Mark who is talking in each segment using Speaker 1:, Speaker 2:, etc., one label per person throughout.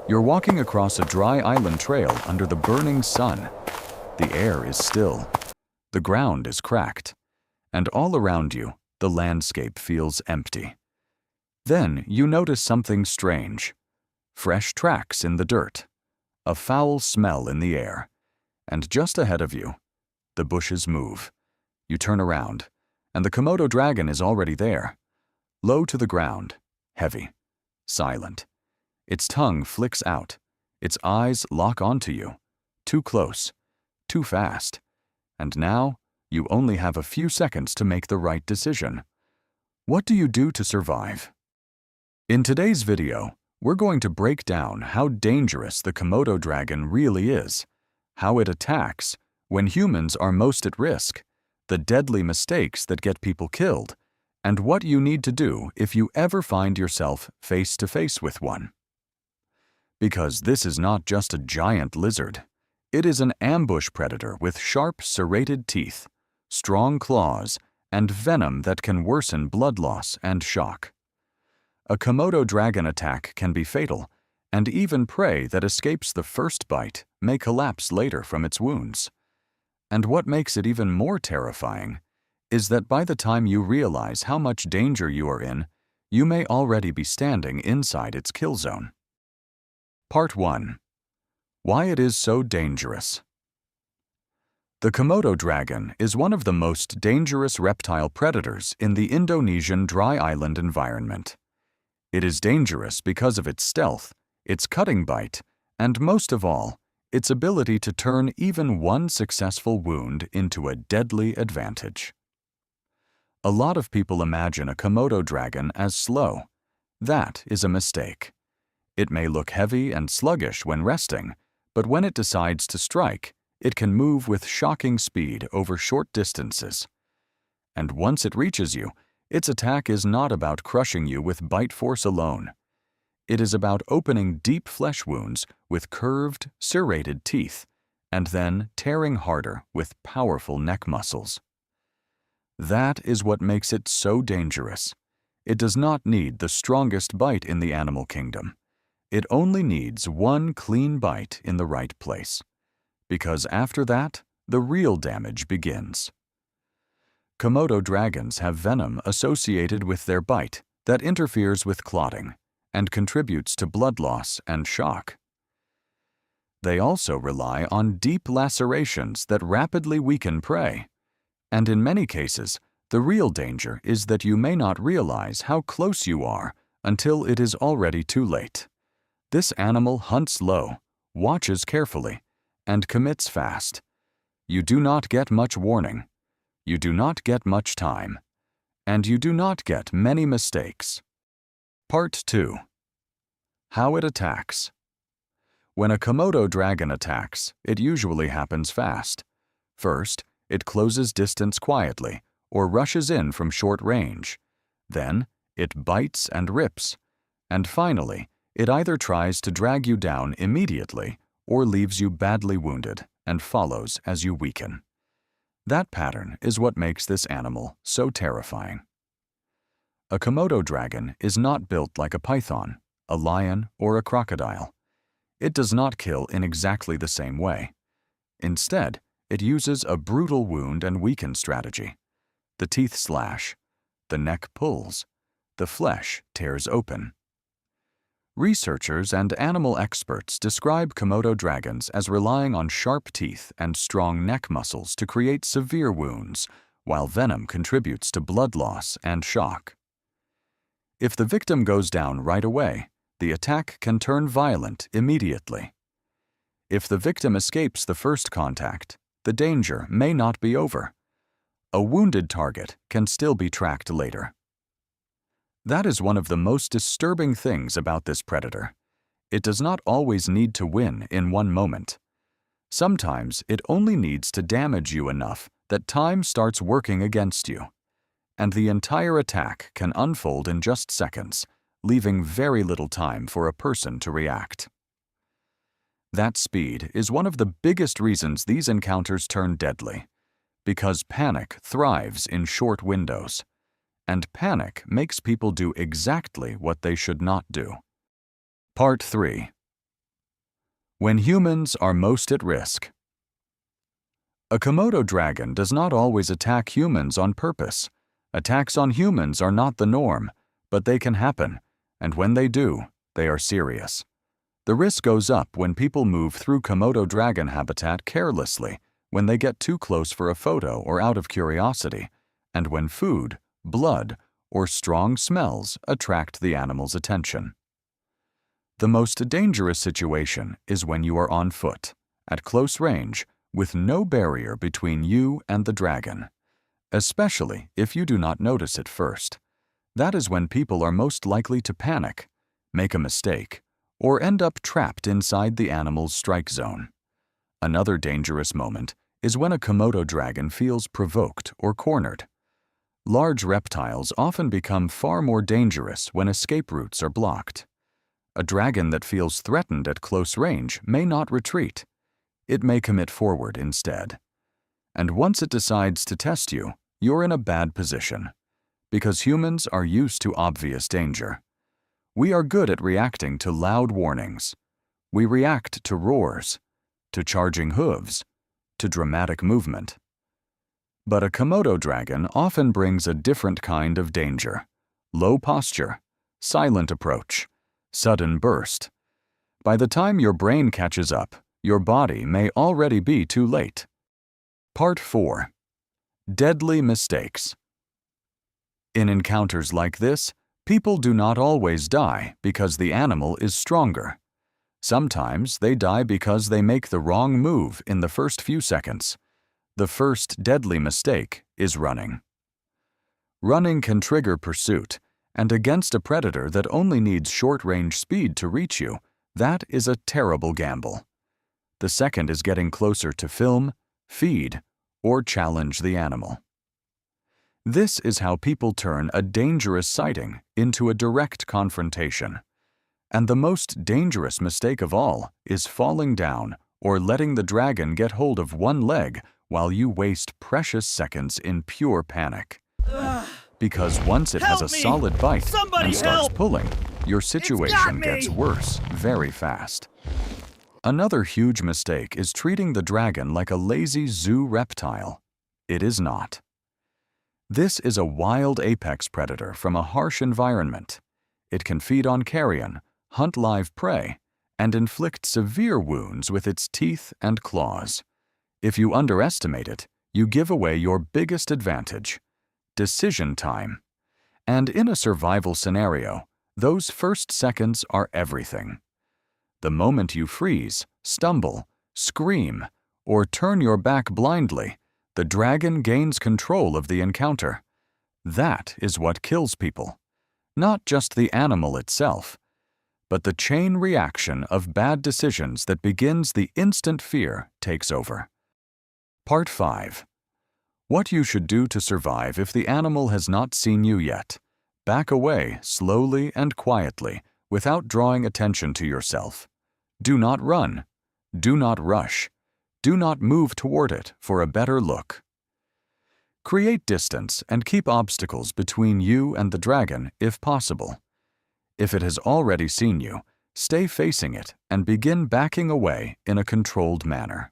Speaker 1: You're walking across a dry island trail under the burning sun. The air is still. The ground is cracked. And all around you, the landscape feels empty. Then you notice something strange. Fresh tracks in the dirt. A foul smell in the air. And just ahead of you, the bushes move. You turn around, and the Komodo dragon is already there. Low to the ground, heavy, silent. Its tongue flicks out. Its eyes lock onto you. Too close, too fast. And now, you only have a few seconds to make the right decision. What do you do to survive? In today's video, we're going to break down how dangerous the Komodo dragon really is, how it attacks, when humans are most at risk, the deadly mistakes that get people killed, and what you need to do if you ever find yourself face to face with one. Because this is not just a giant lizard. It is an ambush predator with sharp, serrated teeth, strong claws, and venom that can worsen blood loss and shock. A Komodo dragon attack can be fatal, and even prey that escapes the first bite may collapse later from its wounds. And what makes it even more terrifying is that by the time you realize how much danger you are in, you may already be standing inside its kill zone. Part 1. Why it is so dangerous. The Komodo dragon is one of the most dangerous reptile predators in the Indonesian dry island environment. It is dangerous because of its stealth, its cutting bite, and most of all, its ability to turn even one successful wound into a deadly advantage. A lot of people imagine a Komodo dragon as slow. That is a mistake. It may look heavy and sluggish when resting, but when it decides to strike, it can move with shocking speed over short distances. And once it reaches you, its attack is not about crushing you with bite force alone. It is about opening deep flesh wounds with curved, serrated teeth, and then tearing harder with powerful neck muscles. That is what makes it so dangerous. It does not need the strongest bite in the animal kingdom. It only needs one clean bite in the right place. Because after that, the real damage begins. Komodo dragons have venom associated with their bite that interferes with clotting and contributes to blood loss and shock. They also rely on deep lacerations that rapidly weaken prey. And in many cases, the real danger is that you may not realize how close you are until it is already too late. This animal hunts low, watches carefully, and commits fast. You do not get much warning. You do not get much time. And you do not get many mistakes. Part 2. How it attacks. When a Komodo dragon attacks, it usually happens fast. First, it closes distance quietly or rushes in from short range. Then, it bites and rips. And finally, it either tries to drag you down immediately or leaves you badly wounded and follows as you weaken. That pattern is what makes this animal so terrifying. A Komodo dragon is not built like a python, a lion, or a crocodile. It does not kill in exactly the same way. Instead, it uses a brutal wound and weaken strategy. The teeth slash, the neck pulls, the flesh tears open. Researchers and animal experts describe Komodo dragons as relying on sharp teeth and strong neck muscles to create severe wounds, while venom contributes to blood loss and shock. If the victim goes down right away, the attack can turn violent immediately. If the victim escapes the first contact, the danger may not be over. A wounded target can still be tracked later. That is one of the most disturbing things about this predator. It does not always need to win in one moment. Sometimes it only needs to damage you enough that time starts working against you. And the entire attack can unfold in just seconds, leaving very little time for a person to react. That speed is one of the biggest reasons these encounters turn deadly, because panic thrives in short windows. And panic makes people do exactly what they should not do. Part 3. When humans are most at risk. A Komodo dragon does not always attack humans on purpose. Attacks on humans are not the norm, but they can happen, and when they do, they are serious. The risk goes up when people move through Komodo dragon habitat carelessly, when they get too close for a photo or out of curiosity, and when food, blood, or strong smells attract the animal's attention. The most dangerous situation is when you are on foot, at close range, with no barrier between you and the dragon, especially if you do not notice it first. That is when people are most likely to panic, make a mistake, or end up trapped inside the animal's strike zone. Another dangerous moment is when a Komodo dragon feels provoked or cornered. Large reptiles often become far more dangerous when escape routes are blocked. A dragon that feels threatened at close range may not retreat. It may commit forward instead. And once it decides to test you, you're in a bad position, because humans are used to obvious danger. We are good at reacting to loud warnings. We react to roars, to charging hooves, to dramatic movement. But a Komodo dragon often brings a different kind of danger: low posture, silent approach, sudden burst. By the time your brain catches up, your body may already be too late. Part 4. Deadly mistakes. In encounters like this, people do not always die because the animal is stronger. Sometimes they die because they make the wrong move in the first few seconds. The first deadly mistake is running. Running can trigger pursuit, and against a predator that only needs short-range speed to reach you, that is a terrible gamble. The second is getting closer to film, feed, or challenge the animal. This is how people turn a dangerous sighting into a direct confrontation. And the most dangerous mistake of all is falling down or letting the dragon get hold of one leg while you waste precious seconds in pure panic. Because once it has a solid bite and starts pulling, your situation gets worse very fast. Another huge mistake is treating the dragon like a lazy zoo reptile. It is not. This is a wild apex predator from a harsh environment. It can feed on carrion, hunt live prey, and inflict severe wounds with its teeth and claws. If you underestimate it, you give away your biggest advantage: decision time. And in a survival scenario, those first seconds are everything. The moment you freeze, stumble, scream, or turn your back blindly, the dragon gains control of the encounter. That is what kills people. Not just the animal itself, but the chain reaction of bad decisions that begins the instant fear takes over. Part 5. What you should do to survive if the animal has not seen you yet. Back away slowly and quietly without drawing attention to yourself. Do not run. Do not rush. Do not move toward it for a better look. Create distance and keep obstacles between you and the dragon if possible. If it has already seen you, stay facing it and begin backing away in a controlled manner.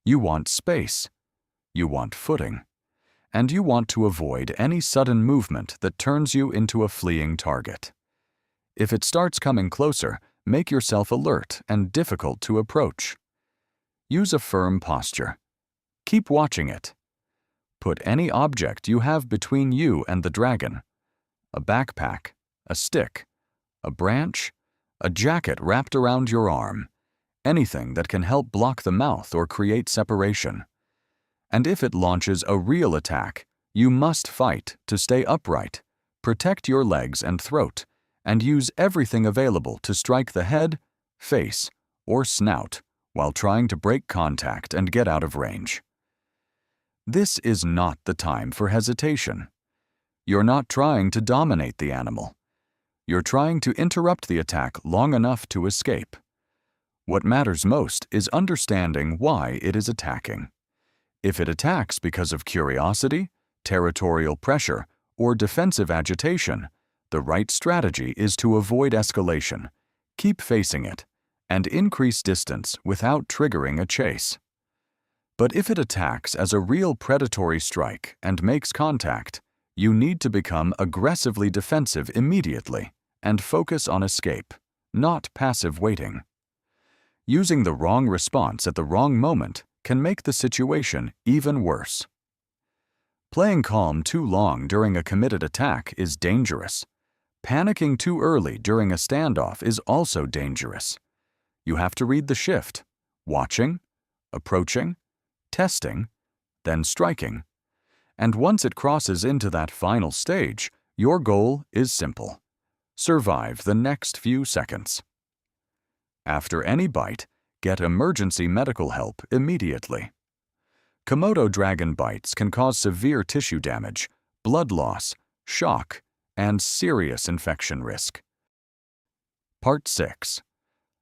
Speaker 1: You want space. You want footing. And you want to avoid any sudden movement that turns you into a fleeing target. If it starts coming closer, make yourself alert and difficult to approach. Use a firm posture. Keep watching it. Put any object you have between you and the dragon: a backpack, a stick, a branch, a jacket wrapped around your arm, anything that can help block the mouth or create separation. And if it launches a real attack, you must fight to stay upright, protect your legs and throat, and use everything available to strike the head, face, or snout while trying to break contact and get out of range. This is not the time for hesitation. You're not trying to dominate the animal. You're trying to interrupt the attack long enough to escape. What matters most is understanding why it is attacking. If it attacks because of curiosity, territorial pressure, or defensive agitation, the right strategy is to avoid escalation, keep facing it, and increase distance without triggering a chase. But if it attacks as a real predatory strike and makes contact, you need to become aggressively defensive immediately and focus on escape, not passive waiting. Using the wrong response at the wrong moment can make the situation even worse. Playing calm too long during a committed attack is dangerous. Panicking too early during a standoff is also dangerous. You have to read the shift, watching, approaching, testing, then striking. And once it crosses into that final stage, your goal is simple: survive the next few seconds. After any bite, get emergency medical help immediately. Komodo dragon bites can cause severe tissue damage, blood loss, shock, and serious infection risk. Part 6.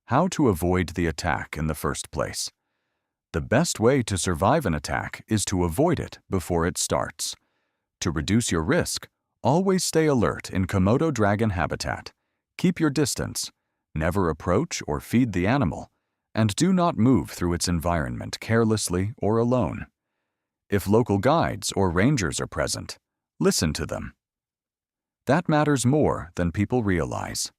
Speaker 1: How to avoid the attack in the first place. The best way to survive an attack is to avoid it before it starts. To reduce your risk, always stay alert in Komodo dragon habitat. Keep your distance, never approach or feed the animal, and do not move through its environment carelessly or alone. If local guides or rangers are present, listen to them. That matters more than people realize.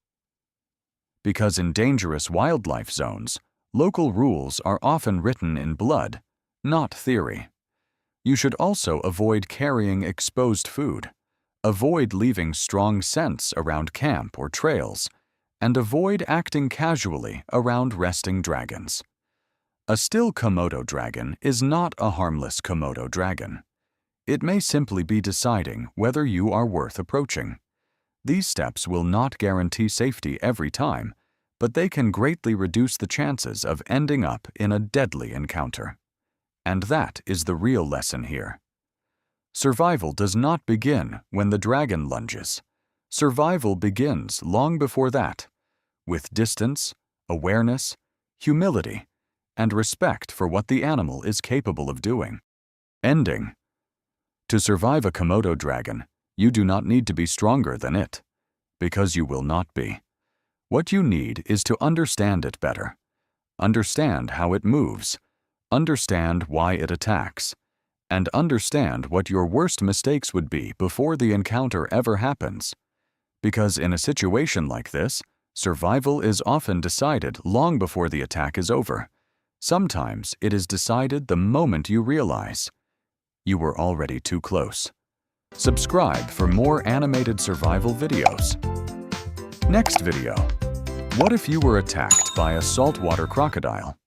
Speaker 1: Because in dangerous wildlife zones, local rules are often written in blood, not theory. You should also avoid carrying exposed food, avoid leaving strong scents around camp or trails, and avoid acting casually around resting dragons. A still Komodo dragon is not a harmless Komodo dragon. It may simply be deciding whether you are worth approaching. These steps will not guarantee safety every time, but they can greatly reduce the chances of ending up in a deadly encounter. And that is the real lesson here. Survival does not begin when the dragon lunges. Survival begins long before that, with distance, awareness, humility, and respect for what the animal is capable of doing. Ending. To survive a Komodo dragon, you do not need to be stronger than it, because you will not be. What you need is to understand it better. Understand how it moves, understand why it attacks, and understand what your worst mistakes would be before the encounter ever happens. Because in a situation like this, survival is often decided long before the attack is over. Sometimes it is decided the moment you realize you were already too close. Subscribe for more animated survival videos. Next video. What if you were attacked by a saltwater crocodile?